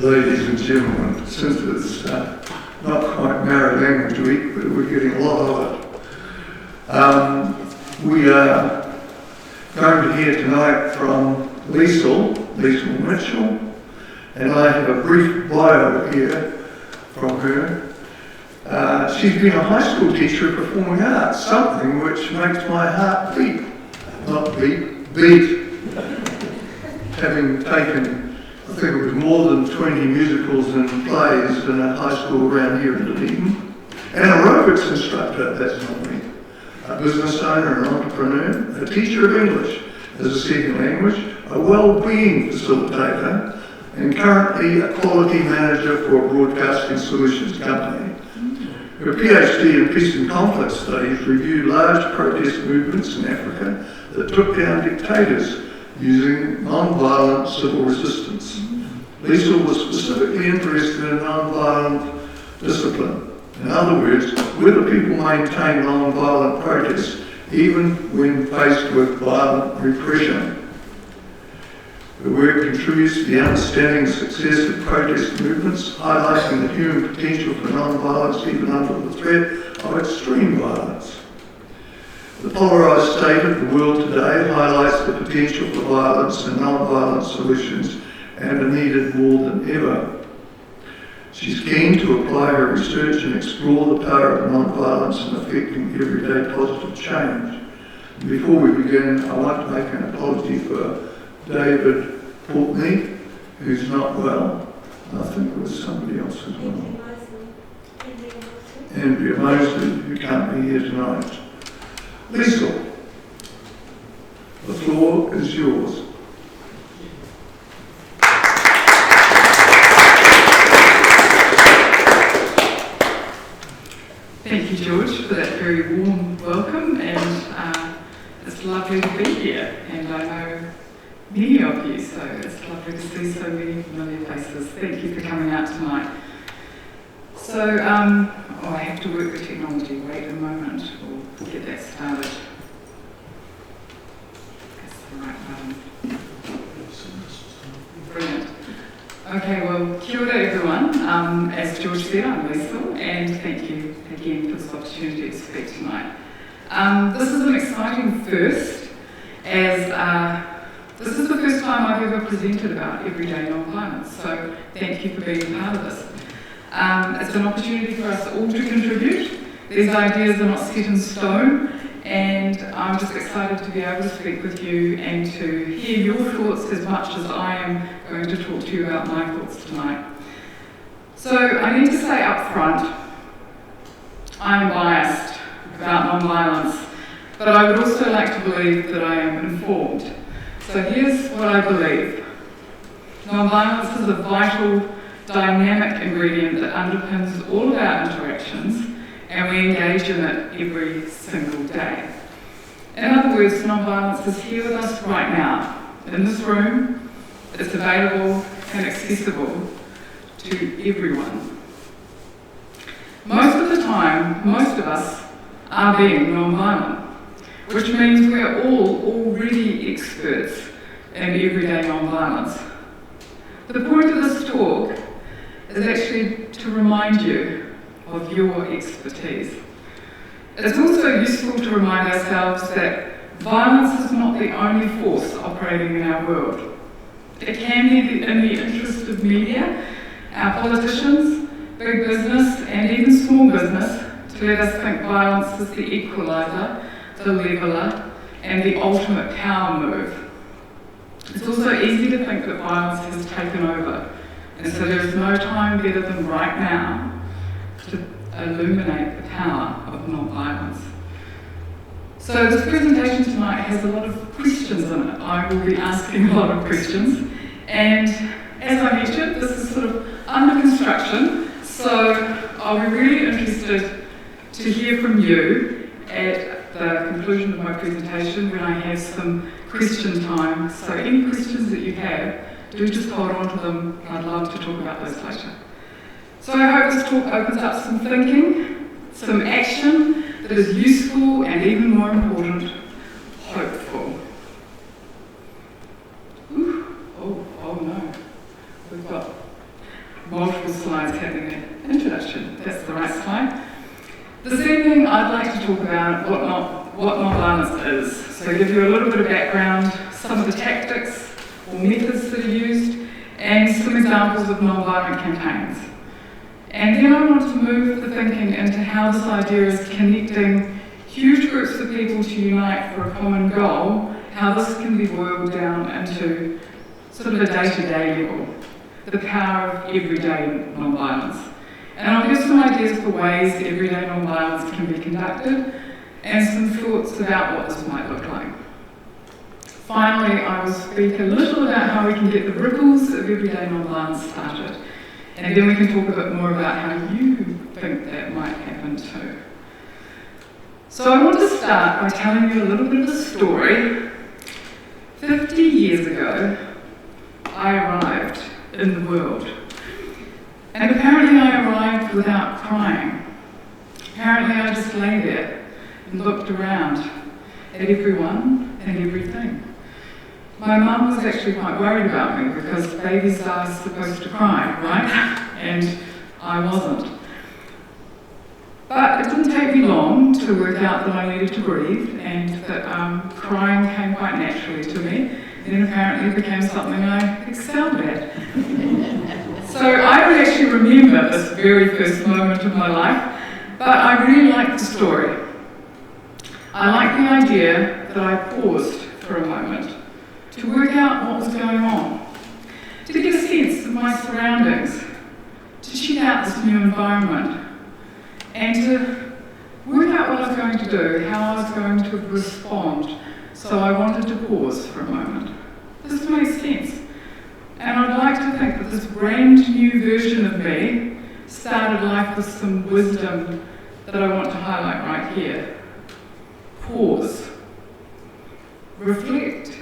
Ladies and gentlemen, since it's not quite Married Language Week, but we're getting a lot of it. We are going to hear tonight from Liesel Mitchell, and I have a brief bio here from her. She's been a high school teacher of performing arts, something which makes my heart beat. Not beat. Having taken, I think it was more than 20 musicals and plays in a high school around here in Dunedin. An aerobics instructor, that's not me. A business owner, an entrepreneur, a teacher of English as a second language, a well-being facilitator, and currently a quality manager for a broadcasting solutions company. Her PhD in Peace and Conflict Studies reviewed large protest movements in Africa that took down dictators using non-violent civil resistance. Liesel was specifically interested in non-violent discipline. In other words, whether people maintain non-violent protests even when faced with violent repression. The work contributes to the understanding and success of protest movements, highlighting the human potential for non-violence even under the threat of extreme violence. The polarised state of the world today highlights the potential for violence and non-violent solutions and are needed more than ever. She's keen to apply her research and explore the power of non-violence in affecting everyday positive change. And before we begin, I want to make an apology for David Portney, who's not well. I think it was somebody else as well. Andrea Mosley, who can't be here tonight. Liesel, the floor is yours. Thank you, George, for that very warm welcome, and it's lovely to be here, and I know many of you, so it's lovely to see so many familiar faces. Thank you for coming out tonight. So, I have to work the technology. Wait a moment, we'll get that started. That's the right button. Brilliant. Okay, well, kia ora everyone. As George said, I'm Liesel, and thank you again for this opportunity to speak tonight. This is an exciting first, as this is the first time I've ever presented about everyday non-violence, so thank you for being part of this. It's an opportunity for us all to contribute. These ideas are not set in stone, and I'm just excited to be able to speak with you and to hear your thoughts as much as I am going to talk to you about my thoughts tonight. So I need to say up front, I'm biased about non-violence, but I would also like to believe that I am informed. So here's what I believe. Non-violence is a vital, dynamic ingredient that underpins all of our interactions, and we engage in it every single day. In other words, non-violence is here with us right now, in this room. It's available and accessible to everyone. Most of the time, most of us are being non-violent, which means we're all already experts in everyday non-violence. The point of this talk is actually to remind you of your expertise. It's also useful to remind ourselves that violence is not the only force operating in our world. It can be in the interest of media, our politicians, big business, and even small business to let us think violence is the equaliser, the leveller, and the ultimate power move. It's also easy to think that violence has taken over, and so there is no time better than right now to illuminate the power of non-violence. So this presentation tonight has a lot of questions in it. I will be asking a lot of questions, and as I mentioned, this is sort of under construction, so I'll be really interested to hear from you at the conclusion of my presentation when I have some question time. So any questions that you have, do just hold on to them. I'd love to talk about those later. So I hope this talk opens up some thinking, some action that is useful and even more important, hopeful. Ooh, oh no, we've got multiple slides having an introduction. That's the right slide. This evening I'd like to talk about what nonviolence is. So give you a little bit of background, some of the tactics or methods that are used, and some examples of nonviolent campaigns. And then I want to move the thinking into how this idea is connecting huge groups of people to unite for a common goal, how this can be boiled down into sort of a day-to-day level, the power of everyday nonviolence. And I'll give some ideas for ways everyday nonviolence can be conducted, and some thoughts about what this might look like. Finally, I will speak a little about how we can get the ripples of everyday nonviolence started, and then we can talk a bit more about how you think that might happen too. So I want to start by telling you a little bit of a story. 50 years ago, I arrived in the world. And apparently I arrived without crying. Apparently I just lay there and looked around at everyone and everything. My mum was actually quite worried about me because babies are supposed to cry, right? And I wasn't. But it didn't take me long to work out that I needed to breathe and that crying came quite naturally to me. And then apparently it became something I excelled at. So I don't actually remember this very first moment of my life, but I really like the story. I like the idea that I paused for a moment to work out what was going on, to get a sense of my surroundings, to check out this new environment, and to work out what I was going to do, how I was going to respond. So I wanted to pause for a moment. This makes sense. And I'd like to think that this brand new version of me started life with some wisdom that I want to highlight right here. Pause. Reflect.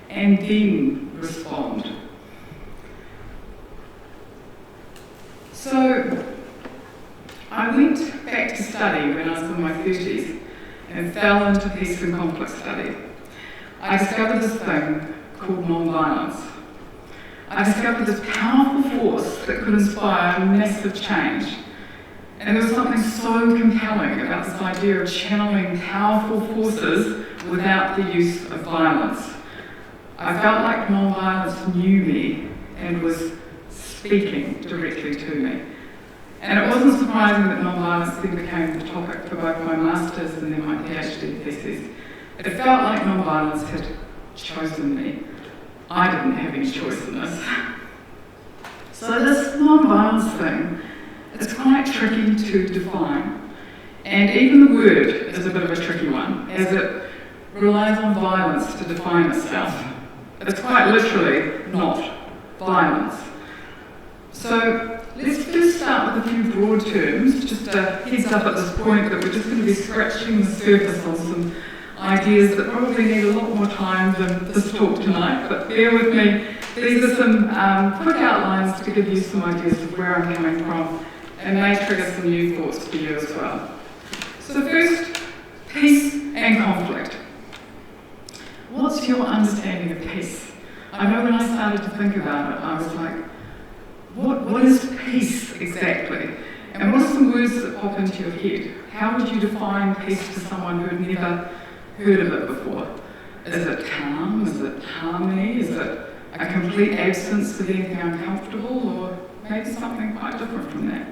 And then respond. So, I went back to study when I was in my 30s and fell into peace and conflict study. I discovered this thing called nonviolence. I discovered this powerful force that could inspire massive change. And there was something so compelling about this idea of channeling powerful forces without the use of violence. I felt like nonviolence knew me and was speaking directly to me. And it wasn't surprising that nonviolence then became the topic for both my master's and then my PhD thesis. It felt like nonviolence had chosen me. I didn't have any choice in this. So this nonviolence thing, it's quite tricky to define. And even the word is a bit of a tricky one, as it relies on violence to define itself. It's quite literally not violence. So let's first start with a few broad terms, just a heads up at this point that we're just going to be scratching the surface on some ideas that probably need a lot more time than this talk tonight, but bear with me. These are some quick outlines to give you some ideas of where I'm coming from and may trigger some new thoughts for you as well. So first, peace and conflict. What's your understanding of peace? I know when I started to think about it, I was like, what is peace exactly? And what are some words that pop into your head? How would you define peace to someone who had never heard of it before? Is it calm? Is it harmony? Is it a complete absence of anything uncomfortable? Or maybe something quite different from that?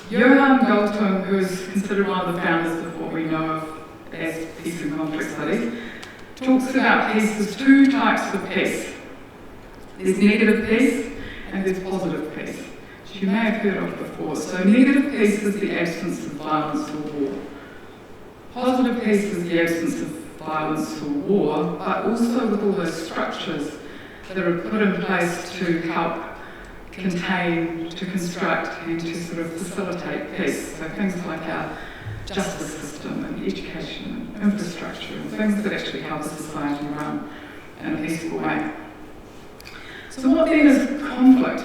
Johan Galtung, who is considered one of the founders of what we know of as peace and conflict studies, talks about peace as two types of peace. There's negative peace and there's positive peace, which you may have heard of before. So negative peace is the absence of violence or war. Positive peace is the absence of violence or war, but also with all those structures that are put in place to help contain, to construct, and to sort of facilitate peace. So things like our justice system and education and infrastructure and things that actually help a society run in a peaceful way. So what then is conflict?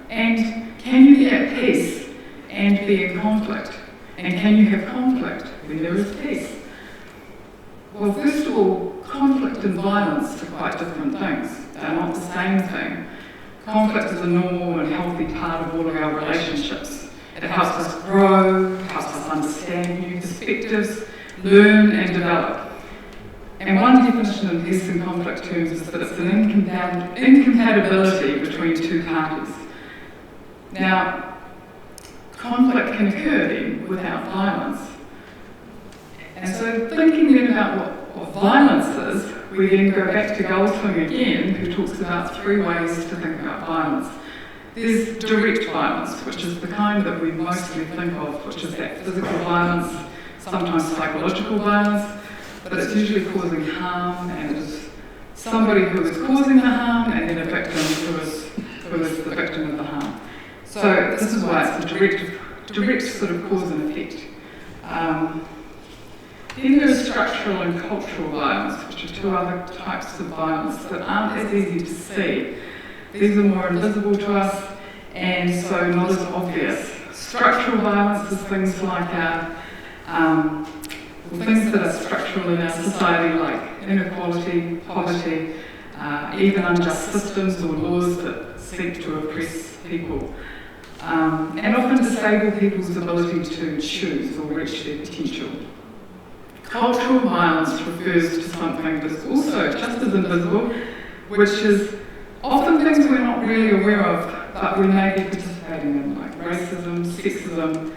And can you be at peace and be in conflict? And can you have conflict when there is peace? Well, first of all, conflict and violence are quite different things. They're not the same thing. Conflict is a normal and healthy part of all of our relationships. It helps us grow, helps us understand new perspectives, learn and develop. And one definition in peace and conflict terms is that it's an incompatibility between two parties. Now, conflict can occur then without violence. And so thinking then about what violence is, we then go back to Galtung again, who talks about 3 ways to think about violence. There's direct violence, which is the kind that we mostly think of, which is that physical violence, sometimes psychological violence, but it's usually causing harm, and it is somebody who is causing the harm and then a victim who is the victim of the harm. So this is why it's a direct sort of cause and effect. Then there is structural and cultural violence, which are 2 other types of violence that aren't as easy to see. These are more invisible to us and so not as obvious. Structural violence is things like things that are structural in our society, like inequality, poverty, even unjust systems or laws that seek to oppress people, and often disable people's ability to choose or reach their potential. Cultural violence refers to something that's also just as invisible, which is often things we're not really aware of, but we may be participating in, like racism, sexism,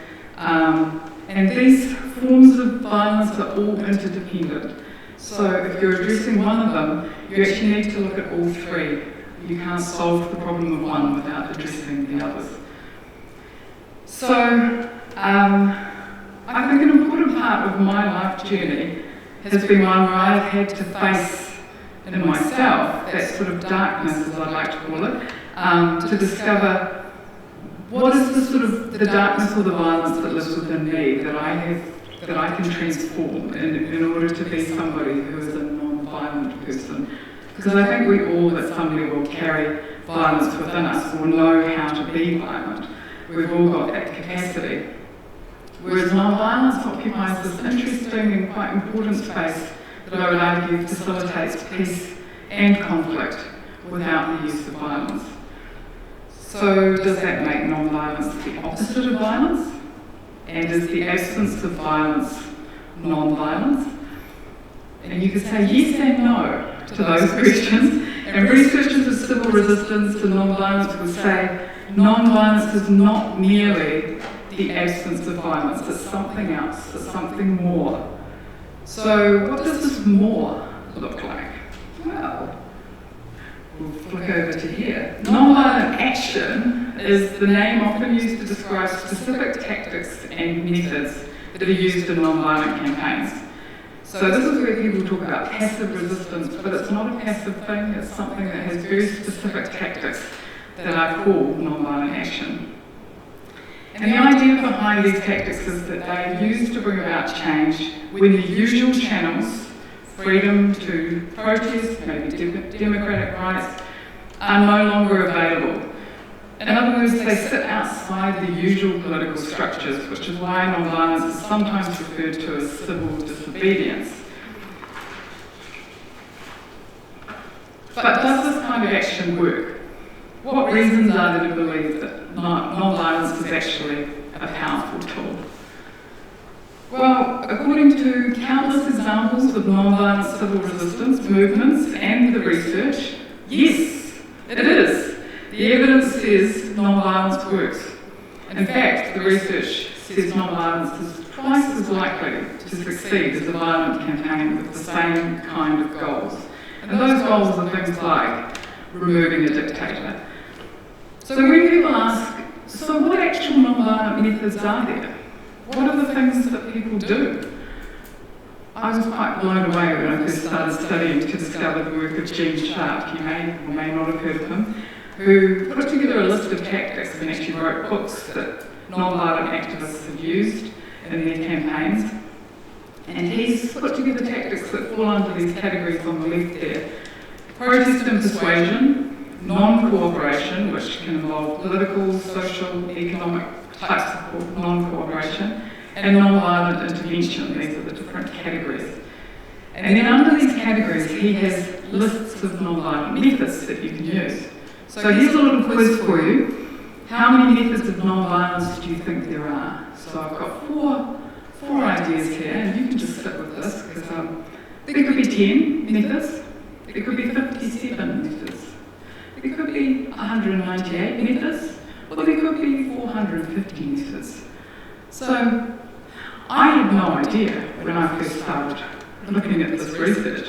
and these forms of violence are all interdependent. So if you're addressing one of them, you actually need to look at all 3. You can't solve the problem of one without addressing the others. So I think an important part of my life journey has been one where I've had to face in myself that sort of darkness, as I like to call it, to discover what is the sort of the darkness or the violence that lives within me that I can transform in order to be somebody who is a non-violent person. Because I think we all at some level carry violence within us or know how to be violent. We've all got that capacity. Whereas non-violence occupies this interesting and quite important space that I would argue facilitates peace and conflict without the use of violence. So does that make non-violence the opposite of violence? And is the absence of violence non-violence? And you could say yes and no to those questions. And researchers of civil resistance to non-violence would say non-violence is not merely the absence of violence, it's something else, it's something more. So what does this more look like? Well, we'll flick over to here. Non-violent action is the name often used to describe specific tactics and methods that are used in non-violent campaigns. So this is where people talk about passive resistance, but it's not a passive thing, it's something that has very specific tactics that are called non-violent action. And the idea behind these tactics is that they are used to bring about change when the usual channels, freedom to protest, maybe democratic rights, are no longer available. In other words, they sit outside the usual political structures, which is why non-violence is sometimes referred to as civil disobedience. But does this kind of action work? What reasons are there to believe that non-violence is actually a powerful tool? Well, according to countless examples of non-violent civil resistance movements and the research, yes, it is. The evidence says non-violence works. In fact, the research says non-violence is twice as likely to succeed as a violent campaign with the same kind of goals. And those goals are things like removing a dictator. So when people ask, so what actual non-violent methods are there? What are the things that people do? I was quite blown away when I first started studying to discover the work of Gene Sharp, you may or may not have heard of him, who put together a list of tactics and actually wrote books that non-violent activists have used in their campaigns. And he's put together tactics that fall under these categories on the left there. Protest and persuasion, non-cooperation, which can involve political, social, economic types of non-cooperation, and non-violent intervention. These are the different categories. And then under these categories, he has lists of non-violent methods that you can use. So here's a little quiz for you. How many methods of non-violence do you think there are? So I've got four ideas here, and you can just sit with this, because there could be 10 methods, there could be 57 methods, there could be 198 methods, or there could be 450 methods. So I had no idea when I first started looking at this research,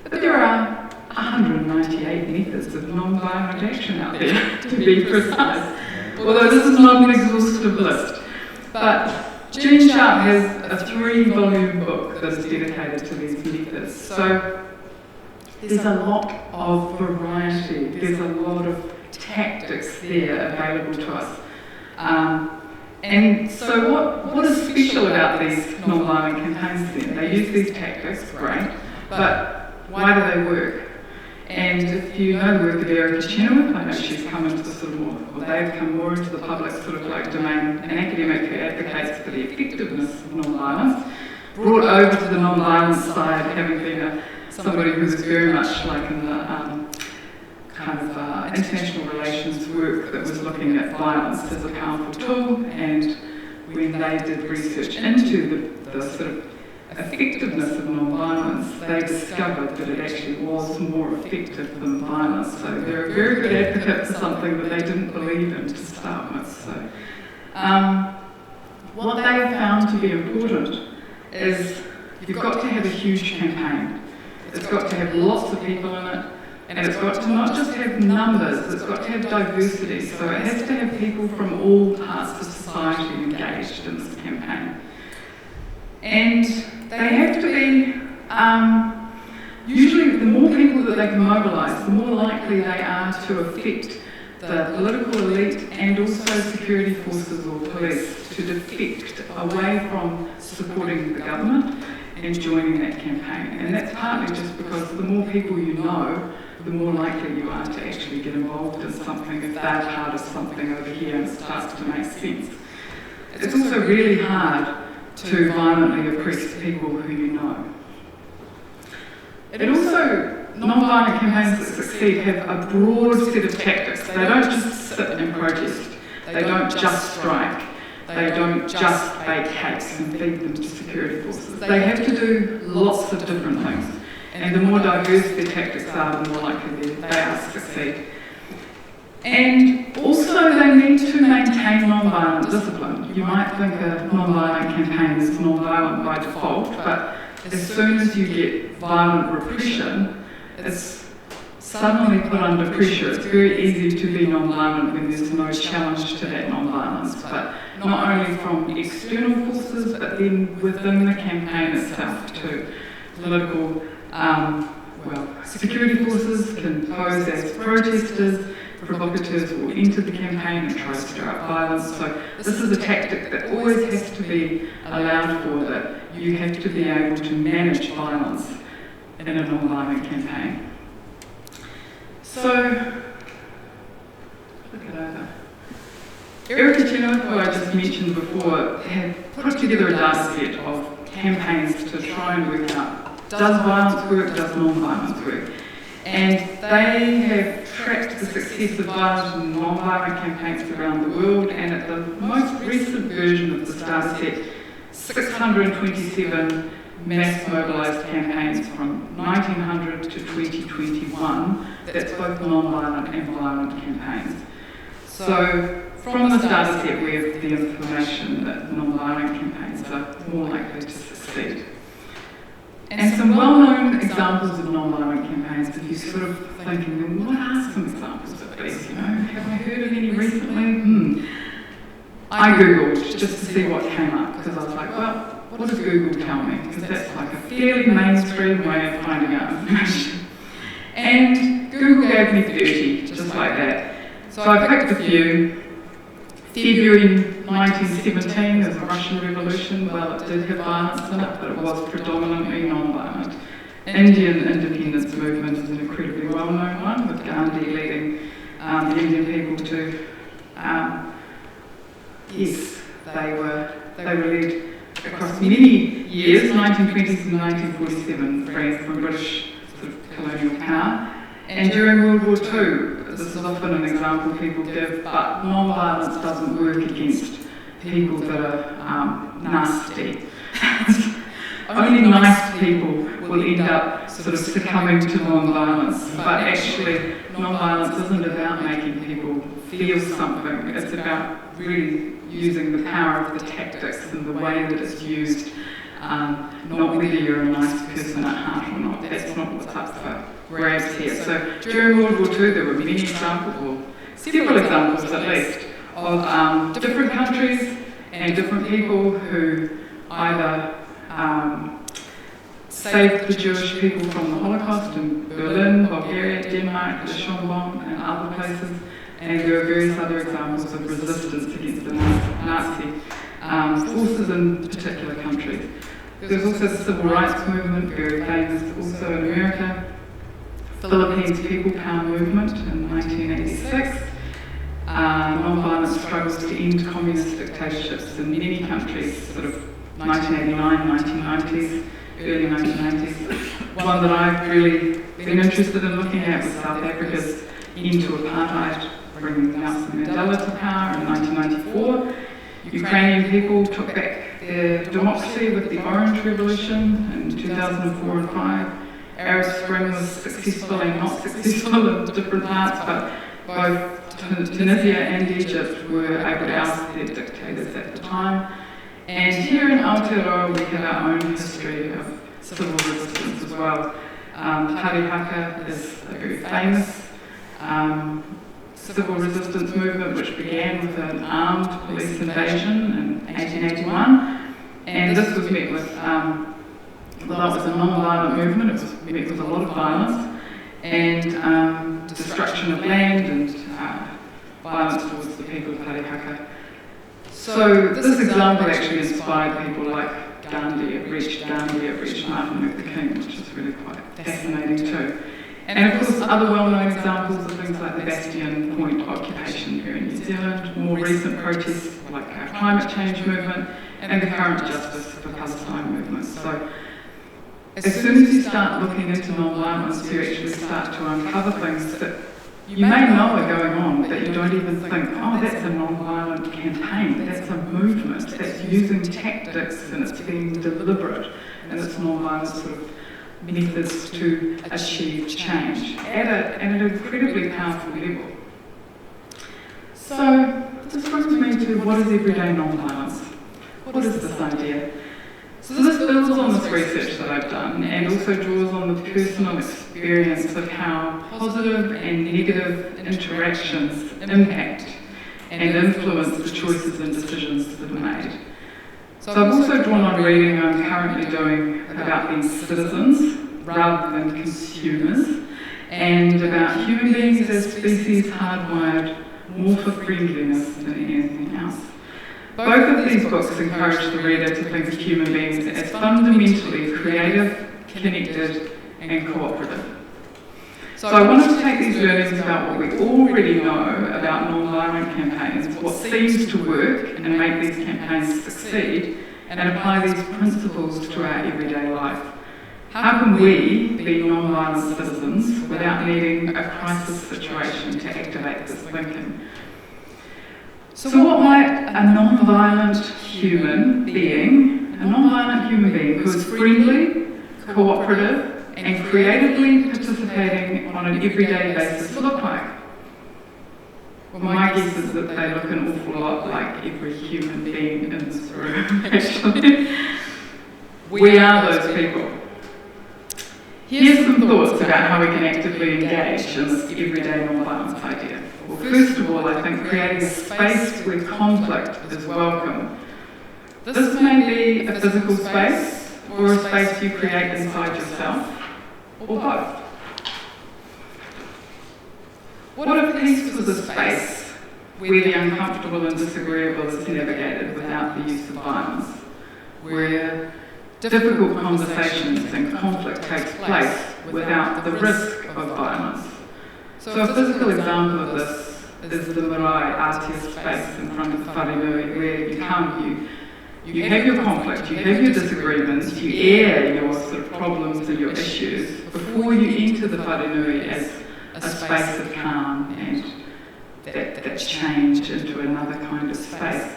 but there are 198 methods of non-violent action out there, to be precise, although this is not an exhaustive list. But Gene Sharp has a 3-volume book that is dedicated to these methods. So there's a lot of variety, there's a lot of tactics there available to us. And so what is special about these non-violent campaigns then? They use these tactics, great, but why do they work? And if you know the work of Erica Chenoweth, I know she's come into the sort of more, or they've come more into the public sort of like domain, an academic who advocates for the effectiveness of non-violence, brought over to the non-violence side, having been somebody who was very much like in the kind of international relations work that was looking at violence as a powerful tool, and when they did research into the sort of effectiveness of non-violence, they discovered that it actually was more effective than violence. So they're a very good advocate for something that they didn't believe in to start with. So what they have found to be important is you've got to have a huge campaign. It's got to have lots of people in it, and it's got to not just have numbers, it's got to have diversity. So it has to have people from all parts of society engaged in this campaign. And they have to be, usually the more people that they can mobilise, the more likely they are to affect the political elite and also security forces or police to defect away from supporting the government and joining that campaign. And that's partly just because the more people you know, the more likely you are to actually get involved in something if they're part of something over here and it starts to make sense. It's also really hard to violently oppress people who you know. It also, non-violent campaigns that succeed have a broad set of tactics. They don't just sit and protest. They don't just strike. They don't just bake cakes and feed them to security forces. They have to do lots of different things. And the more diverse their tactics are, the more likely they are to succeed. And also they need to maintain non-violent discipline. You might think a non-violent campaign is non-violent by default, but as soon as you get violent repression, it's suddenly put under pressure. It's very easy to be non-violent when there's no challenge to that non-violence, but not only from external forces, but then within the campaign itself too. Political, security forces can pose as protesters, provocateurs will enter the campaign and try to stir up violence. So this is a tactic that always has to be allowed for, that you have to be able to manage violence in a non-violent campaign. So, look it over. Erica Chenoweth, who I just mentioned before, had put together a data set of campaigns to try and work out, does violence work, does non-violence work? And they have tracked the success of violent and non-violent campaigns around the world, and at the most recent version of this data set, 627 mass mobilised campaigns from 1900 to 2021, that's both non-violent and violent campaigns. So from this data set we have the information that non-violent campaigns are more likely to succeed. And some well-known examples of non-violent campaigns, if you're sort of thinking, well, what are some examples of these, have I heard of any recently? I googled just to see what came up, because I was like, well, what does Google tell me? Because that's like a fairly mainstream way of finding out information. And Google gave me 30, just like that. So I picked a few. February 1917, there was a Russian Revolution. Well, it did have violence in it, but it was predominantly non-violent. Indian independence movement is an incredibly well-known one, with Gandhi leading the Indian people to, they were led across many years, 1920s and 1947, freeing from British sort of colonial power. And during World War II, this is often an example people give, but non-violence doesn't work against people that are nasty. Only nice people will end up sort of succumbing to non-violence, but actually non-violence isn't about making people feel something, it's about really using the power of the tactics and the way that it's used, not whether you're a nice person at heart or not. That's not what's up for grabs here. So during World War II there were many examples, or several examples at least, of different countries and different people who either saved the Jewish people from the Holocaust in Berlin, Bulgaria, Denmark, the Schonborn and other places, and there are various other examples of resistance against the Nazi forces in particular countries. There's also the Civil Rights Movement, very famous also in America, Philippines People Power Movement in 1986, non-violent struggles to end communist dictatorships in many countries, sort of 1989, 1990s, early 1990s. One that I've really been interested in looking at was South Africa's end to apartheid, bringing Nelson Mandela to power in 1994. Ukrainian people took back their democracy with the Orange Revolution in 2004 and 5. Arab Spring was successful and not successful in different parts, but both Tunisia and Egypt were able to oust their dictators at the time. And here in Aotearoa we have our own history of civil resistance as well. Parihaka is a very famous civil resistance movement which began with an armed police invasion in 1881, and this was met with, well, that was a non-violent movement. It was met with a lot of violence and destruction of land and violence towards the people of Parihaka. So this example actually inspired people like Gandhi. It reached Martin Luther King, which is really quite fascinating too. And of course, other well-known examples are things like the Bastion Point occupation here in New Zealand, more recent protests like our climate change movement, and the current Justice for Palestine movement. So as soon as you start looking into non-violence, you actually start to uncover things that you may know are going on, but you don't even think, oh, that's a non-violent campaign, that's a movement, that's using tactics and it's being deliberate, and it's non-violent sort of methods to achieve change at an incredibly powerful level. So this brings me to what is everyday non-violence? What is this idea? So this builds on this research that I've done and also draws on the personal experience of how positive and negative interactions impact and influence the choices and decisions that are made. So I've also drawn on reading I'm currently doing about being citizens rather than consumers, and about human beings as species hardwired more for friendliness than anything else. Both of these books encourage the reader to think of human beings as fundamentally creative, connected, and cooperative. So I wanted to take these learnings about what we already know about non-violent campaigns, what seems to work and make these campaigns succeed, and apply these principles to our everyday life. How can we be non-violent citizens without needing a crisis situation to activate this thinking? So what might a non-violent human being who is friendly, cooperative, and creatively participating on an everyday basis look like? Well, my guess is that they look an awful lot like every human being in this room, actually. We are those people. Here's some thoughts about how we can actively engage in this everyday non-violence idea. Well, first of all, I think creating a space where conflict is welcome. This may be a physical space or a space you create inside yourself, or both. What if peace was a space where the uncomfortable and disagreeable is navigated without the use of violence, where difficult conversations and conflict takes place without the risk of violence? So a physical example of this is the marae Aotea space in front of the wharenui, where you come, you have your conflict, you have your disagreements, you air your sort of problems and your issues before you enter the wharenui as a space of calm and that change into another kind of space.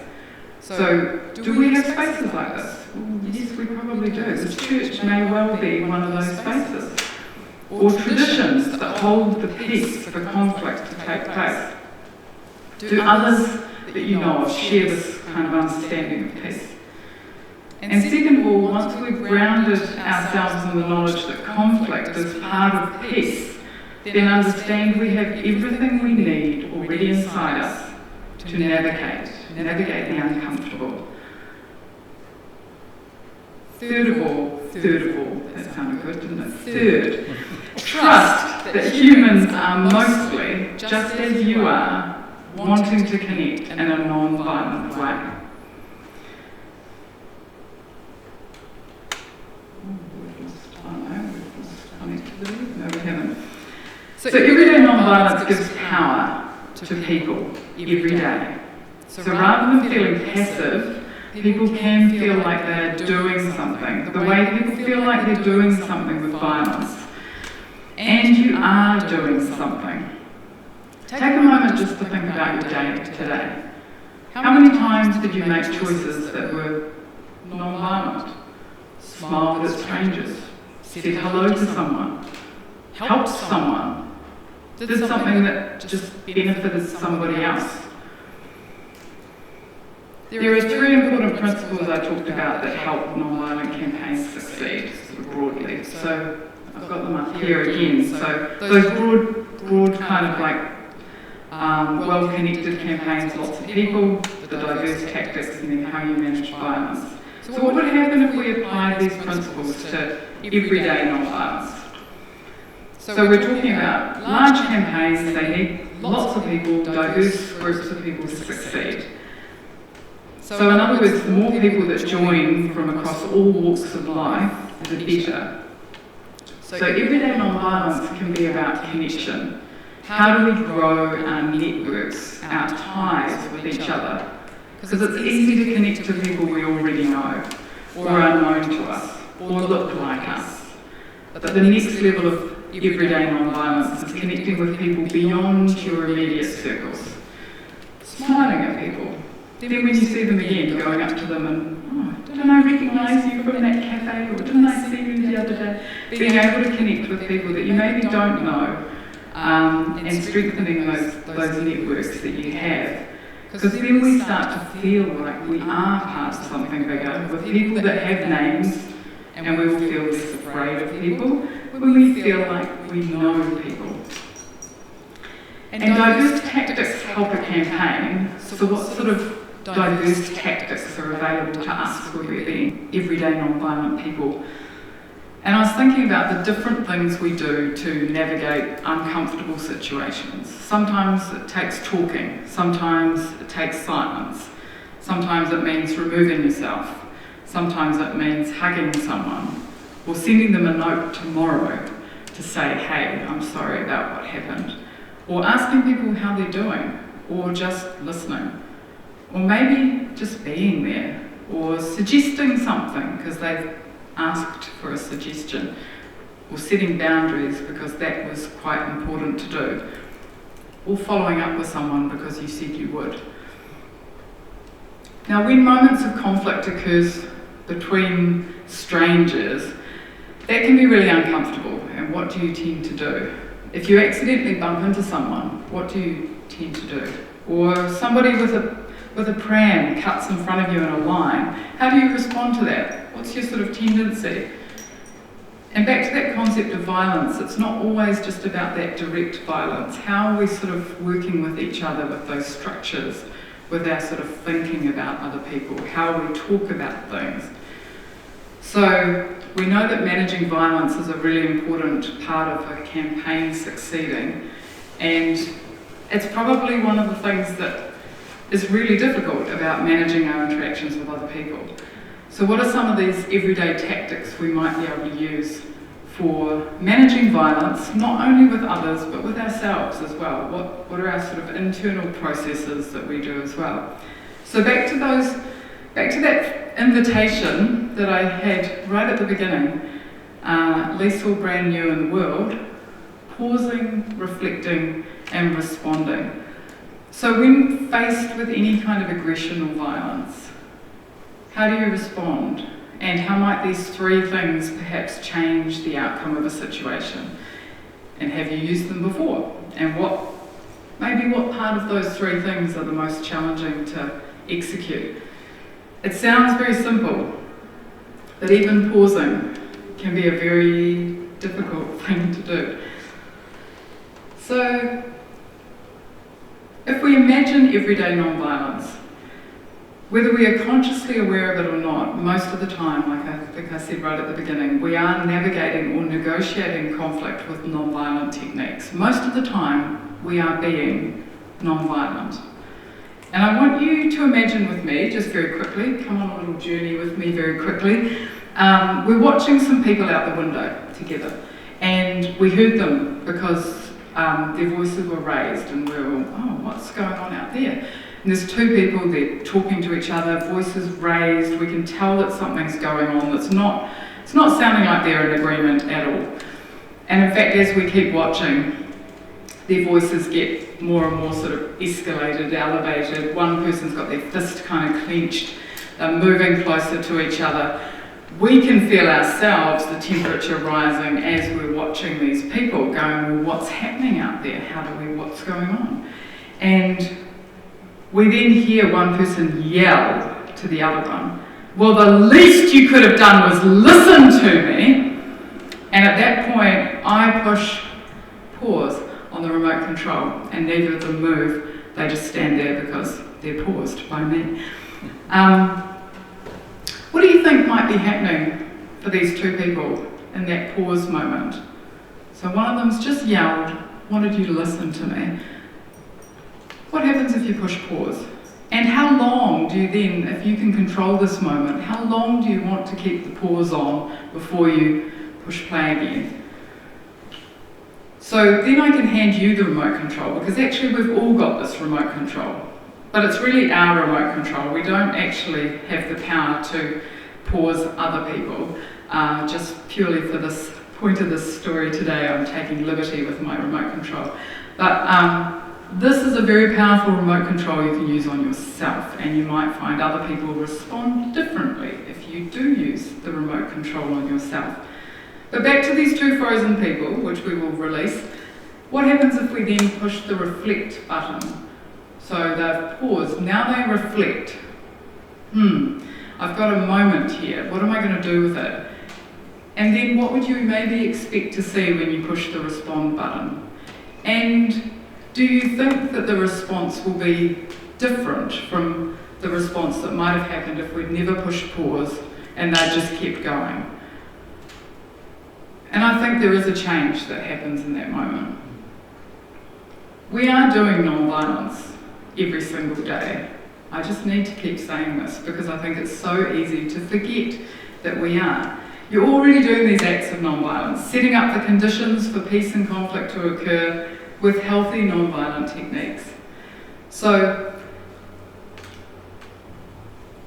So, do we have spaces like this? Well, yes, we probably do. This church may well be one of those spaces. Or traditions that hold the peace for conflict to take place. Do others that you know of share this kind of understanding of peace? And second of all, once we've grounded ourselves in the knowledge that conflict is part of peace, then understand we have everything we need already inside us to navigate the uncomfortable. Third of all, that sounded good, didn't it? Third, trust that humans are mostly, just as you are, wanting to connect in a non-violent way. No, we haven't. So everyday non-violence gives power to people every day. So rather than feeling passive, people can feel like they're doing something. The way people feel like they're doing something with violence. And you are doing something. Take a moment just to think about your day today. How many times did you make choices that were non-violent? Smiled at strangers, said hello to someone, helped someone, did something that just benefited somebody else. There are three important principles I talked about that help non-violent campaigns succeed, sort of broadly. So I've got them up here again. So those broad kind of like well-connected campaigns, lots of people, the diverse tactics, and then how you manage violence. So what would happen if we applied these principles to everyday non-violence? So we're talking about large campaigns, they need lots of people, diverse groups of people to succeed. So in other words, the more people that join from across all walks of life, the better. So everyday non-violence can be about connection. How do we grow our networks, our ties with each other? Because it's easy to connect to people we already know, or are known to us, or look like us. But the next level of everyday non-violence is connecting with people beyond your immediate circles. Smiling at people. Then when you see them again, going up to them and, didn't I recognise you from that cafe, or didn't I see you the other day? Being able to connect with people that you maybe don't know, and strengthening those networks that you have. Because then we start to feel like we are part of something bigger, with people that have names, and we will feel less afraid of people when we feel like we know people. And diverse tactics help a campaign, so what sort of diverse tactics are available to us who are being everyday non-violent people? And I was thinking about the different things we do to navigate uncomfortable situations. Sometimes it takes talking, sometimes it takes silence, sometimes it means removing yourself, sometimes it means hugging someone, or sending them a note tomorrow to say, hey, I'm sorry about what happened, or asking people how they're doing, or just listening, or maybe just being there, or suggesting something because they've asked for a suggestion, or setting boundaries because that was quite important to do, or following up with someone because you said you would. Now, when moments of conflict occurs between strangers, that can be really uncomfortable, and what do you tend to do? If you accidentally bump into someone, what do you tend to do? Or somebody with a pram cuts in front of you in a line, how do you respond to that? What's your sort of tendency? And back to that concept of violence, it's not always just about that direct violence. How are we sort of working with each other with those structures, with our sort of thinking about other people, how we talk about things? So we know that managing violence is a really important part of a campaign succeeding, and it's probably one of the things that is really difficult about managing our interactions with other people. So what are some of these everyday tactics we might be able to use for managing violence, not only with others, but with ourselves as well? What are our sort of internal processes that we do as well? So back to that invitation that I had right at the beginning, Liesel, brand new in the world, pausing, reflecting, and responding. So when faced with any kind of aggression or violence, how do you respond? And how might these three things perhaps change the outcome of a situation? And have you used them before? And what part of those three things are the most challenging to execute? It sounds very simple, but even pausing can be a very difficult thing to do. So, if we imagine everyday non-violence, whether we are consciously aware of it or not, most of the time, like I think I said right at the beginning, we are navigating or negotiating conflict with non-violent techniques. Most of the time, we are being non-violent. And I want you to imagine with me, just very quickly, come on a little journey with me very quickly. We're watching some people out the window together, and we heard them because their voices were raised, and we were all, oh, what's going on out there? And there's two people, they're talking to each other, voices raised, we can tell that something's going on that's not sounding like they're in agreement at all. And in fact, as we keep watching, their voices get more and more sort of escalated, elevated. One person's got their fist kind of clenched, they're moving closer to each other. We can feel ourselves, the temperature rising as we're watching these people going, well, what's happening out there? What's going on? And we then hear one person yell to the other one, well, the least you could have done was listen to me. And at that point, I push pause on the remote control, and neither of them move. They just stand there because they're paused by me. What do you think might be happening for these two people in that pause moment? So one of them's just yelled, wanted you to listen to me. What happens if you push pause? And how long do you then, if you can control this moment, how long do you want to keep the pause on before you push play again? So then I can hand you the remote control, because actually we've all got this remote control. But it's really our remote control. We don't actually have the power to pause other people. Just purely for this point of this story today, I'm taking liberty with my remote control. But this is a very powerful remote control you can use on yourself, and you might find other people respond differently if you do use the remote control on yourself. But back to these two frozen people, which we will release. What happens if we then push the reflect button? So they've paused, now they reflect. I've got a moment here, what am I going to do with it? And then what would you maybe expect to see when you push the respond button? And do you think that the response will be different from the response that might have happened if we'd never pushed pause and they just kept going? And I think there is a change that happens in that moment. We are doing non-violence every single day. I just need to keep saying this because I think it's so easy to forget that we are. You're already doing these acts of non-violence, setting up the conditions for peace and conflict to occur with healthy non-violent techniques. So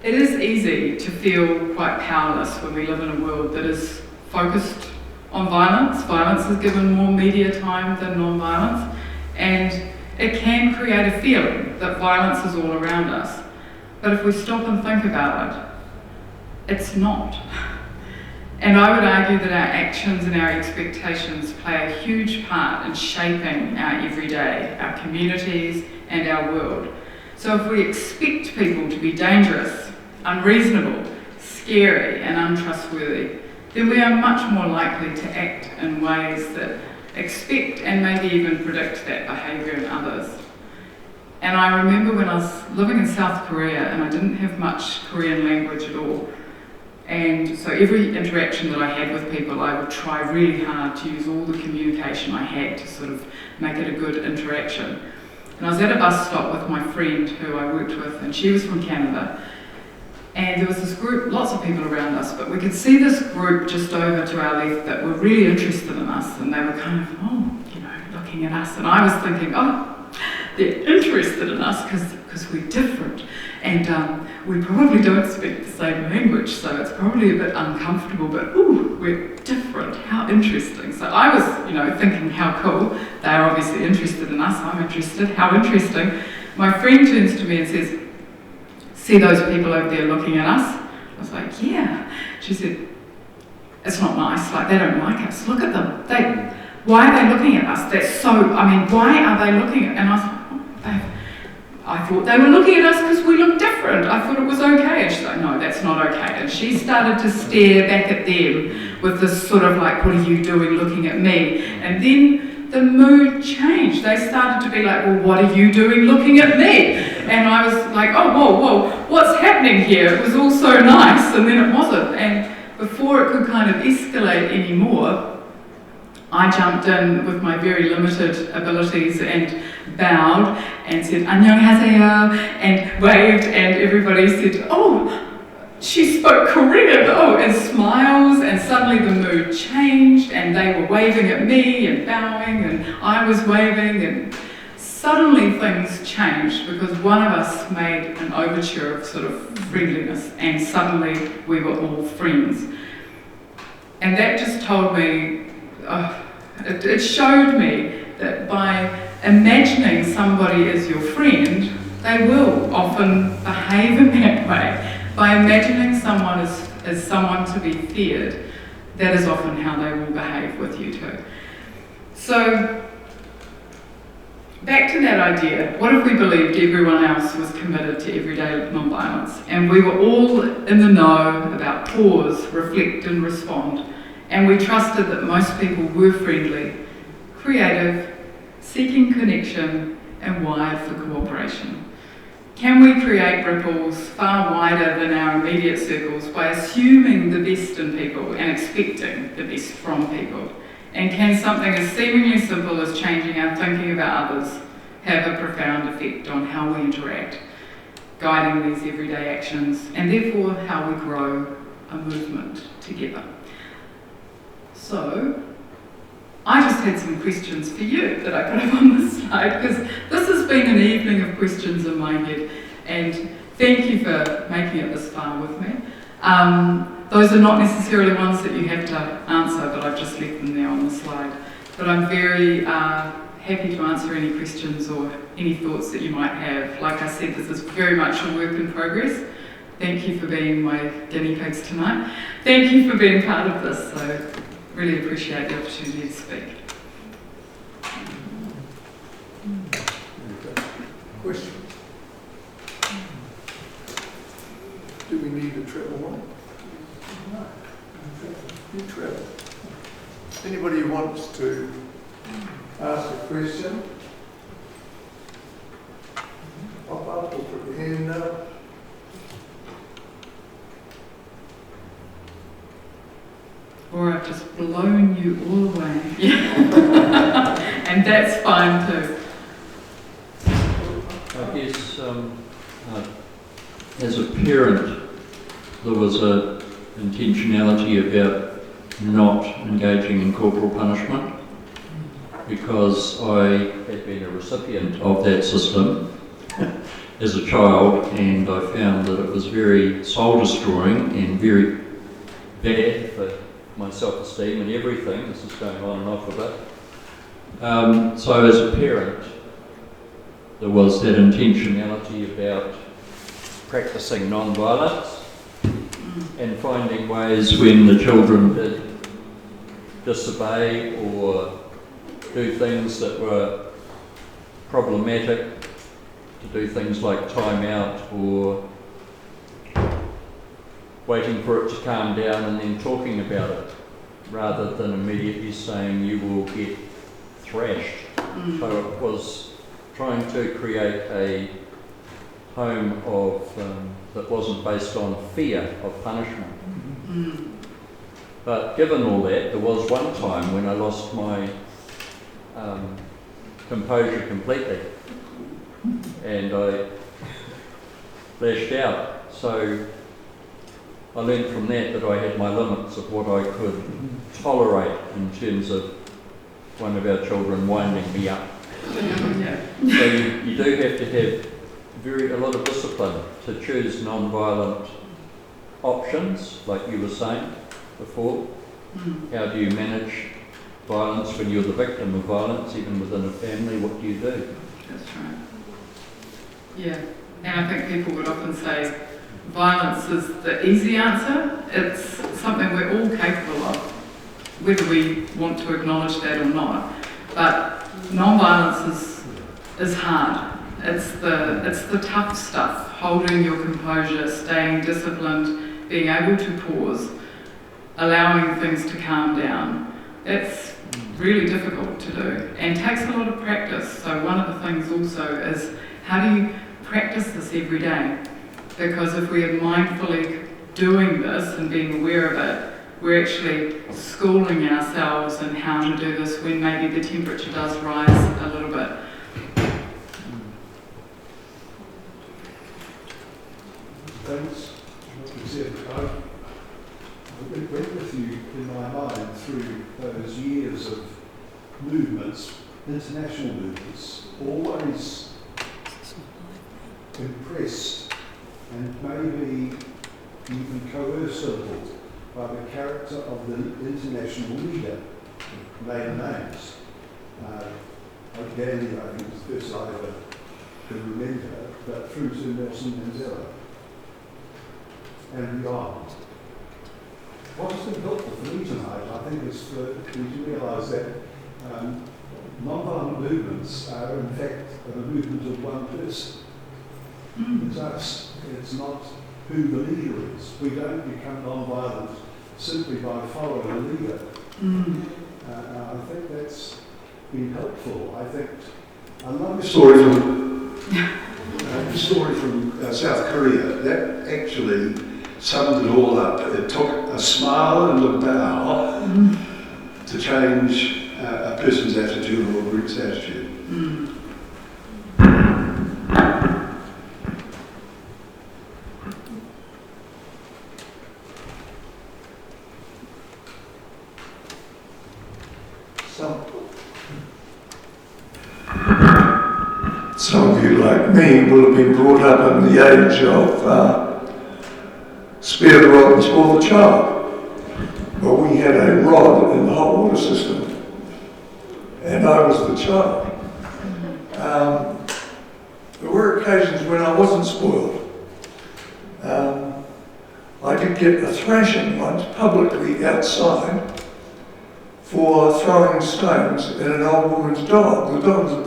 it is easy to feel quite powerless when we live in a world that is focused on violence. Violence is given more media time than non-violence, and it can create a feeling that violence is all around us. But if we stop and think about it, it's not. And I would argue that our actions and our expectations play a huge part in shaping our everyday, our communities, and our world. So if we expect people to be dangerous, unreasonable, scary, and untrustworthy, then we are much more likely to act in ways that expect and maybe even predict that behaviour in others. And I remember when I was living in South Korea and I didn't have much Korean language at all. And so every interaction that I had with people, I would try really hard to use all the communication I had to sort of make it a good interaction. And I was at a bus stop with my friend who I worked with, and she was from Canada. And there was this group, lots of people around us, but we could see this group just over to our left that were really interested in us, and they were kind of, looking at us. And I was thinking, they're interested in us because because we're different. And we probably don't speak the same language, so it's probably a bit uncomfortable, but ooh, we're different. How interesting. So I was, thinking how cool. They're obviously interested in us. I'm interested. How interesting. My friend turns to me and says, "See those people over there looking at us?" I was like, "Yeah." She said, "It's not nice. Like, they don't like us. Look at them. Why are they looking at us? Why are they looking at..." And I was like, "Oh, I thought they were looking at us because we look different. I thought it was okay." And she's like, "No, that's not okay." And she started to stare back at them with this sort of like, "What are you doing looking at me?" And then the mood changed. They started to be like, "Well, what are you doing looking at me?" And I was like, "Oh, whoa, what's happening here?" It was all so nice, and then it wasn't. And before it could kind of escalate anymore, I jumped in with my very limited abilities and bowed and said, "Annyeonghaseyo," and waved, and everybody said, "Oh, she spoke Korean," and smiles, and suddenly the mood changed, and they were waving at me and bowing, and I was waving, and suddenly things changed because one of us made an overture of sort of friendliness, and suddenly we were all friends. And that just told me, it showed me that by imagining somebody as your friend, they will often behave in that way. By imagining someone as someone to be feared, that is often how they will behave with you too. So, back to that idea, what if we believed everyone else was committed to everyday non-violence, and we were all in the know about pause, reflect and respond, and we trusted that most people were friendly, creative, seeking connection, and wired for cooperation? Can we create ripples far wider than our immediate circles by assuming the best in people and expecting the best from people? And can something as seemingly simple as changing our thinking about others have a profound effect on how we interact, guiding these everyday actions, and therefore how we grow a movement together? So, I just had some questions for you that I put up on this slide, because this has been an evening of questions in my head, and thank you for making it this far with me. Those are not necessarily ones that you have to answer, but I've just left them there on the slide. But I'm very happy to answer any questions or any thoughts that you might have. Like I said, this is very much a work in progress. Thank you for being my guinea pigs tonight. Thank you for being part of this. So really appreciate the opportunity to speak. Questions? Do we need a travel one? You travel. Anybody who wants to ask a question, pop up or put your hand up. Or I've just blown you all away. Yeah. And that's fine too. I guess as a parent, there was a intentionality about not engaging in corporal punishment, because I had been a recipient of that system as a child, and I found that it was very soul-destroying and very bad for my self-esteem and everything. This is going on and off a bit. So as a parent, there was that intentionality about practicing non-violence and finding ways when the children did disobey or do things that were problematic, to do things like time out or waiting for it to calm down and then talking about it, rather than immediately saying you will get thrashed. So it was trying to create a home of that wasn't based on fear of punishment. But given all that, there was one time when I lost my composure completely, and I lashed out. So I learned from that I had my limits of what I could tolerate in terms of one of our children winding me up. So you do have to have a lot of discipline to choose non-violent options, like you were saying before. How do you manage violence when you're the victim of violence, even within a family? What do you do? That's right. Yeah, and I think people would often say violence is the easy answer. It's something we're all capable of, whether we want to acknowledge that or not. But non-violence is hard. It's the tough stuff, holding your composure, staying disciplined, being able to pause, allowing things to calm down. It's really difficult to do and takes a lot of practice. So one of the things also is, how do you practice this every day? Because if we are mindfully doing this and being aware of it, we're actually schooling ourselves in how to do this when maybe the temperature does rise a little bit. Thanks. I went with you in my mind through those years of movements, international movements, always impressed and maybe even coercible by the character of the international leader, name names. Gandhi, I think, is the first I ever can remember, but through to Nelson Mandela and beyond. What has been helpful for me tonight, I think, is for me to realise that non-violent movements are in fact a movement of one person. It's us. It's not who the leader is. We don't become non-violent simply by following a leader. I think that's been helpful. I think I love the story from South Korea. That actually summed it all up. It took a smile and a bow to change a person's attitude or a group's attitude. Some of you, like me, will have been brought up in the age of spare the rod and spoil the child. Well, we had a rod in the hot water system, and I was the child. There were occasions when I wasn't spoiled. I did get a thrashing once publicly outside for throwing stones at an old woman's dog. The dog was a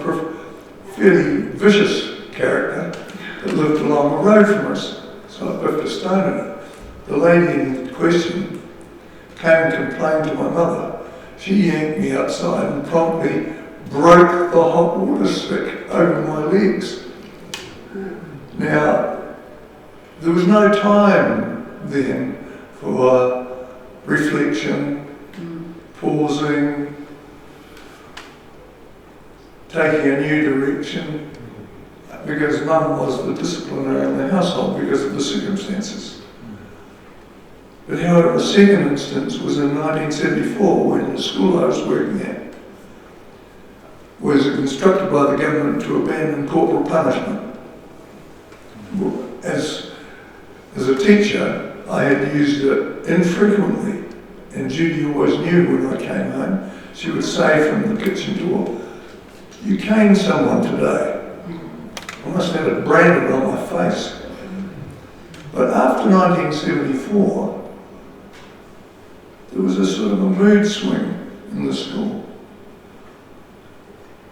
fairly vicious character that lived along the road from us, so I biffed a stone at it. The lady in question came and complained to my mother. She yanked me outside and promptly broke the hot water stick over my legs. Now, there was no time then for reflection, pausing, taking a new direction, because Mum was the discipliner in the household because of the circumstances. But however, a second instance was in 1974 when the school I was working at was instructed by the government to abandon corporal punishment. As a teacher, I had used it infrequently, and Judy always knew when I came home. She would say from the kitchen door, "You caned someone today." I must have it branded on my face. But after 1974, there was a sort of a mood swing in the school.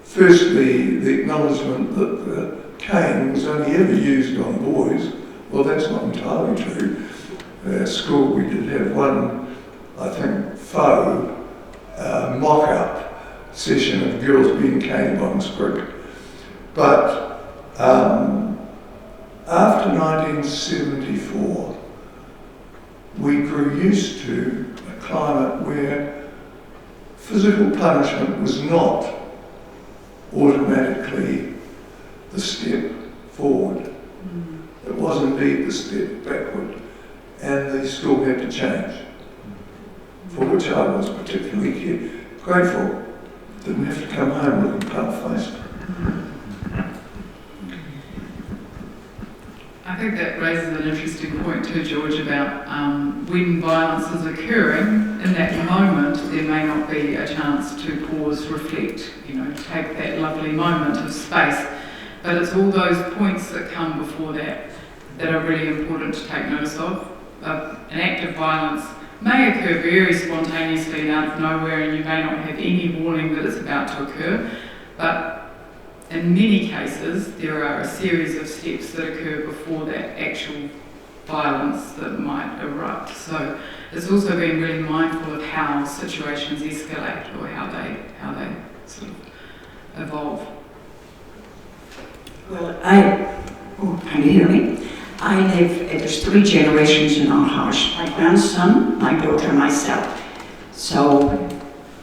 Firstly, the acknowledgement that the cane was only ever used on boys. Well, that's not entirely true. At school we did have one, I think, faux mock-up session of girls being caned on sprig. But after 1974, we grew used to a climate where physical punishment was not automatically the step forward. It was indeed the step backward, and the school had to change, for which I was particularly grateful. Didn't have to come home looking pale-faced. I think that raises an interesting point too, George, about when violence is occurring, in that moment there may not be a chance to pause, reflect, take that lovely moment of space. But it's all those points that come before that that are really important to take notice of. An act of violence may occur very spontaneously and out of nowhere, and you may not have any warning that it's about to occur, but in many cases, there are a series of steps that occur before that actual violence that might erupt. So it's also being really mindful of how situations escalate or how they sort of evolve. Well, can you hear me? There's 3 generations in our house. My grandson, my daughter, and myself. So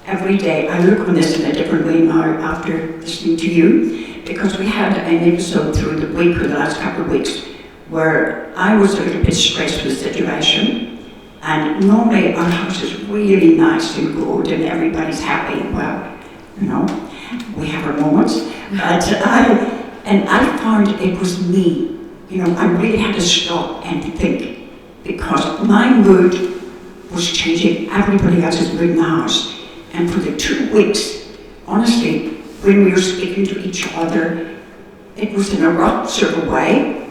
every day, I look on this in a different way now after listening to you, because we had an episode through the week, or the last couple of weeks, where I was a little bit stressed with the situation, and normally our house is really nice and good, and everybody's happy. Well, we have our moments, but I found it was me. I really had to stop and think, because my mood was changing everybody else's mood in the house. And for the 2 weeks, honestly, when we were speaking to each other, it was in a rough sort of way.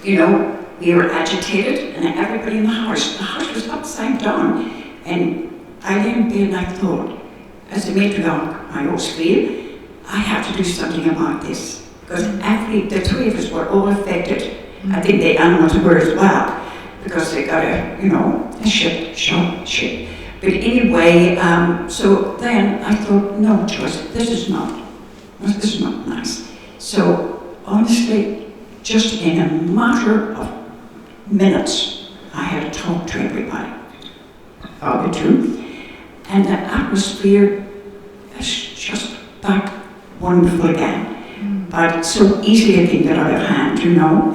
We were agitated, and everybody in the house was upside down. And I lay in bed and I thought, as a matriarch, I always feel, I have to do something about this. Because the 3 of us were all affected. I think the animals were as well, because they got a shot. But anyway, so then I thought, no, Joyce, this is not nice. So honestly, just in a matter of minutes, I had to talk to everybody, all the truth, and the atmosphere is just back wonderful again. But so easily it can get out of hand,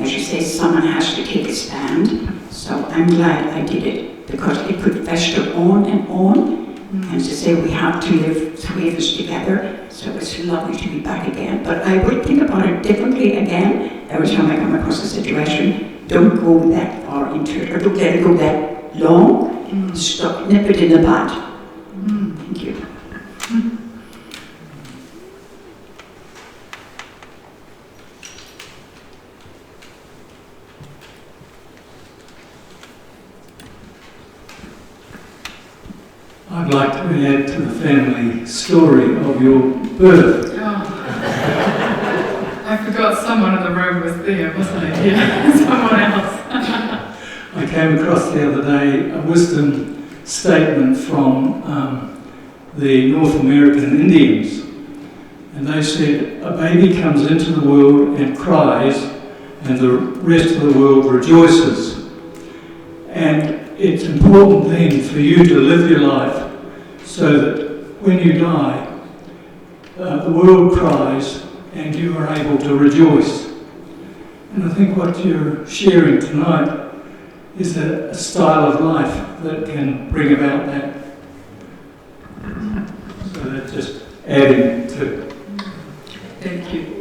as you say, someone has to take a stand. So I'm glad I did it, because it could fester on, and to say we have to live 3 of us together, so it's lovely to be back again. But I would think about it differently again every time I come across a situation. Don't go that far into it, or don't let it go that long. Stop, nip it in the bud. Thank you. I'd like to add to the family story of your birth. Oh. I forgot someone in the room was there, wasn't it? Yeah, someone else. I came across the other day a wisdom statement from the North American Indians. And they said, a baby comes into the world and cries, and the rest of the world rejoices. And it's important then for you to live your life so that when you die, the world cries and you are able to rejoice. And I think what you're sharing tonight is a style of life that can bring about that. So that's just adding to. Thank you.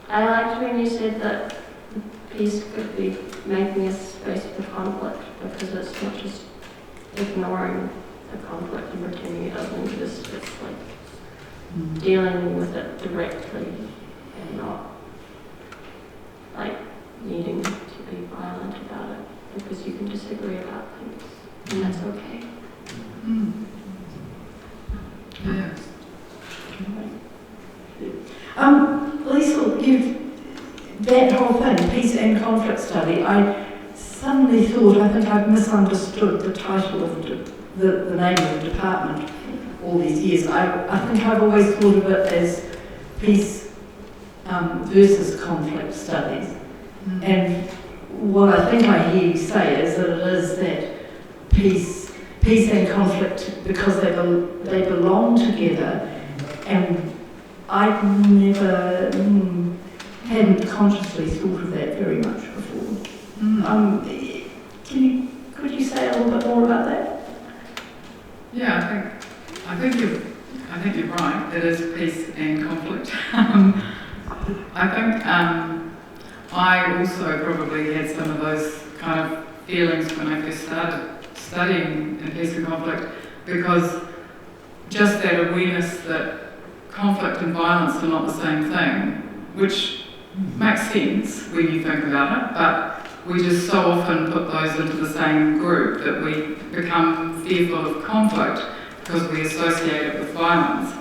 I liked when you said that peace could be making a space for conflict, because it's not just ignoring the conflict and pretending it doesn't exist. It's like dealing with it directly and not like needing to be violent about it, because you can disagree about things and that's okay. Yes. Liesel, that whole thing, peace and conflict study, I suddenly thought, I think I've misunderstood the title of the name of the department all these years. I think I've always thought of it as peace versus conflict studies. And what I think I hear you say is that it is that peace and conflict, because they belong together, and I've never hadn't consciously thought of that very much before. Could you say a little bit more about that? Yeah, I think you're right. It is peace and conflict. I think I also probably had some of those kind of feelings when I first started studying in peace and conflict, because just that awareness that conflict and violence are not the same thing, which makes sense when you think about it, but we just so often put those into the same group that we become fearful of conflict because we associate it with violence.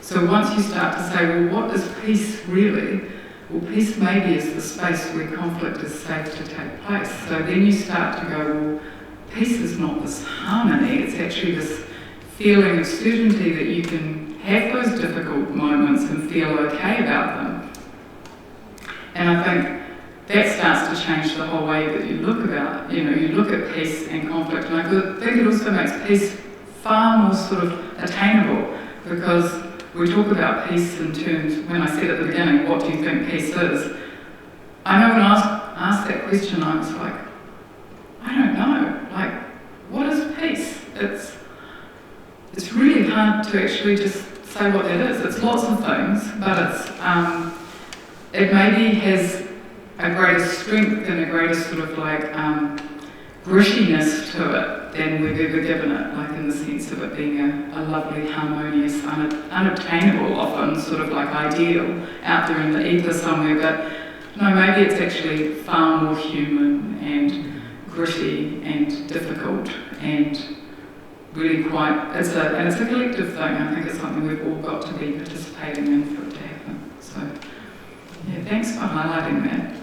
So once you start to say, well, what is peace really? Well, peace maybe is the space where conflict is safe to take place. So then you start to go, well, peace is not this harmony, it's actually this feeling of certainty that you can have those difficult moments and feel okay about them. And I think that starts to change the whole way that you look about, you look at peace and conflict. And I think it also makes peace far more sort of attainable, because we talk about peace in terms, when I said at the beginning, what do you think peace is? I know when I asked that question, I was like, I don't know, like, what is peace? It's really hard to actually just say what that is. It's lots of things, but it maybe has a greater strength and a greater sort of like grittiness to it than we've ever given it, like in the sense of it being a lovely, harmonious, unobtainable, often sort of like ideal out there in the ether somewhere, but no, maybe it's actually far more human and gritty and difficult and really quite, it's a collective thing. I think it's something we've all got to be participating in for it to happen. So, yeah, thanks for highlighting that.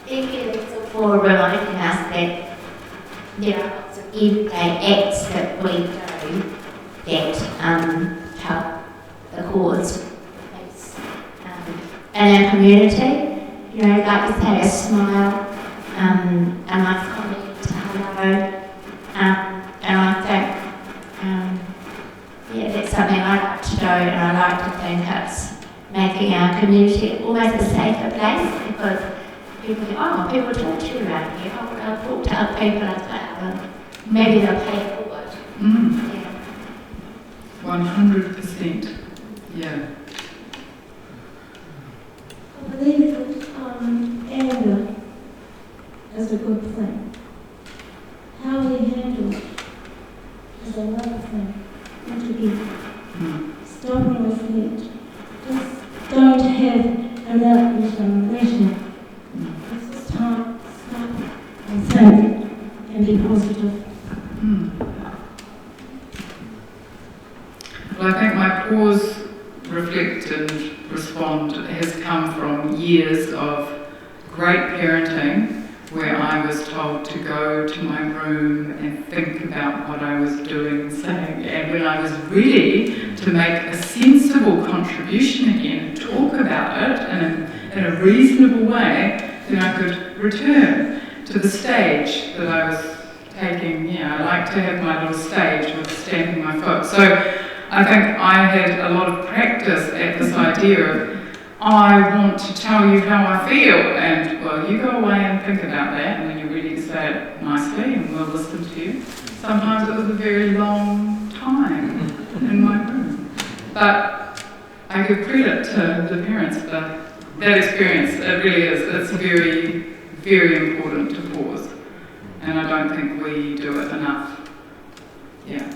Thank you, Liesel, for reminding us that there are lots of everyday acts that we do that help the cause of peace in our community. Like you say, a smile, a nice comment, hello, and I think, that's something I like to do, and I like to think it's making our community almost a safer place, because people think, people talk to you around here, I'll talk to other people as well, and maybe they'll pay it forward. 100%, yeah. I believe that anger is a good thing. How we handle it is another thing altogether. Stopping with it. Just don't have an outlet and leisure. It's just time to stop and think and be positive. Well, I think my pause, reflect and respond has come from years of great parenting, where I was told to go to my room and think about what I was doing and saying, and when I was ready to make a sensible contribution again and talk about it in a reasonable way, then I could return to the stage that I was taking. I like to have my little stage with stamping my foot. So I think I had a lot of practice at this idea of, I want to tell you how I feel, and well, you go away and think about that, and when you're ready to say it nicely, and we'll listen to you. Sometimes it was a very long time in my room. But I give credit to the parents for that experience. It really is. It's very, very important to pause. And I don't think we do it enough. Yeah.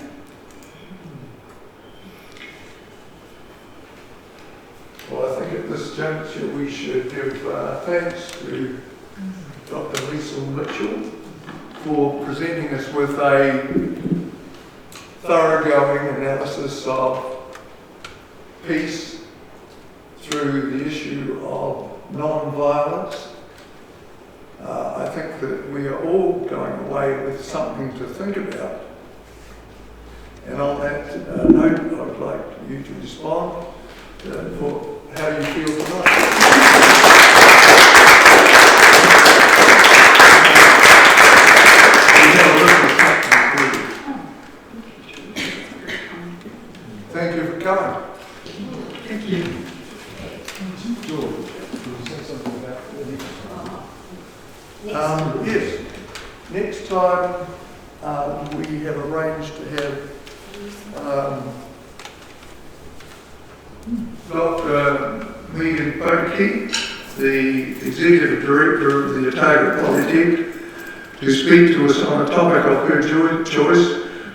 Well, I think at this juncture we should give thanks to Dr. Liesel Mitchell for presenting us with a thoroughgoing analysis of peace through the issue of non-violence. I think that we are all going away with something to think about. And on that note, I would like you to respond for how you feel tonight. We have a little something for you. Thank you for coming. Thank you. George, will you say something about yes. Next time we have arranged to have Dr. Megan Bodke, the Executive Director of the Otago Polytech, to speak to us on a topic of her choice,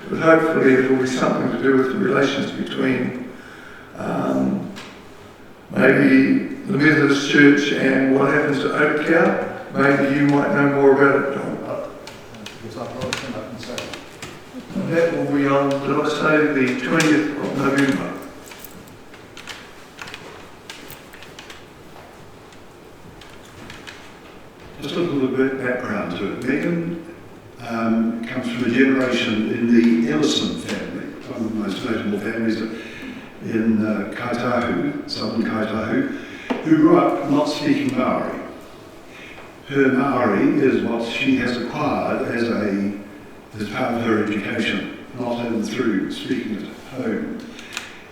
but hopefully it will be something to do with the relations between maybe the Methodist Church and what happens at Oakcow. Maybe you might know more about it, Don. That will be on, did I say, the 20th of November. Just a little bit of background to it. Megan comes from a generation in the Ellison family, one of the most notable families in Kaitahu, southern Kaitahu, who grew up not speaking Maori. Her Maori is what she has acquired as part of her education, not even through speaking at home.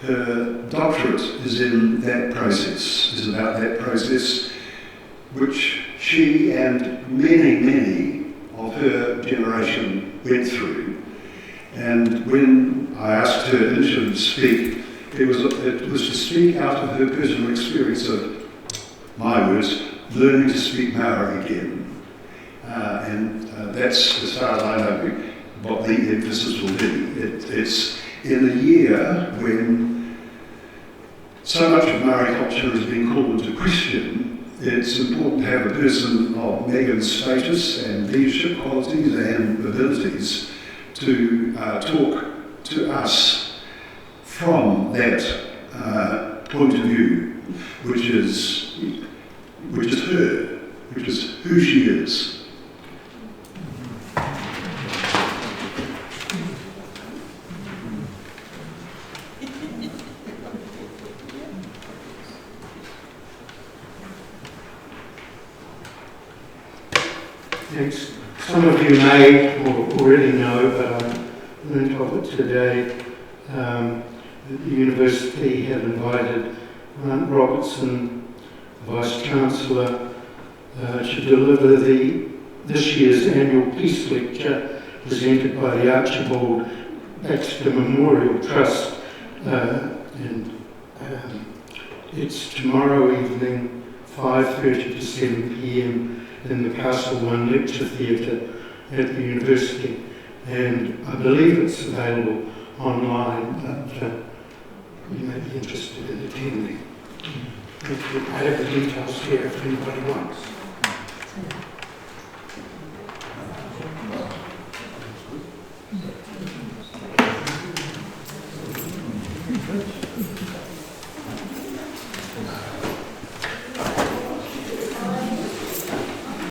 Her doctorate is in that process, is about that process, which she and many, many of her generation went through. And when I asked her initially to speak, it was to speak out of her personal experience of, my words, learning to speak Maori again. And that's, as far as I know, what the emphasis will be. It's in a year when so much of Maori culture has been called into question. It's important to have a person of Megan's status and leadership qualities and abilities to talk to us from that point of view, which is her, which is who she is. Thanks. Some of you may already know, but I learned of it today, that the university had invited Grant Robertson, the Vice-Chancellor, to deliver this year's annual Peace Lecture presented by the Archibald Baxter Memorial Trust. It's tomorrow evening, 5:30 to 7 p.m. in the Castle One Lecture Theatre at the university, and I believe it's available online, but you may be interested in attending. I have the details here if anybody wants.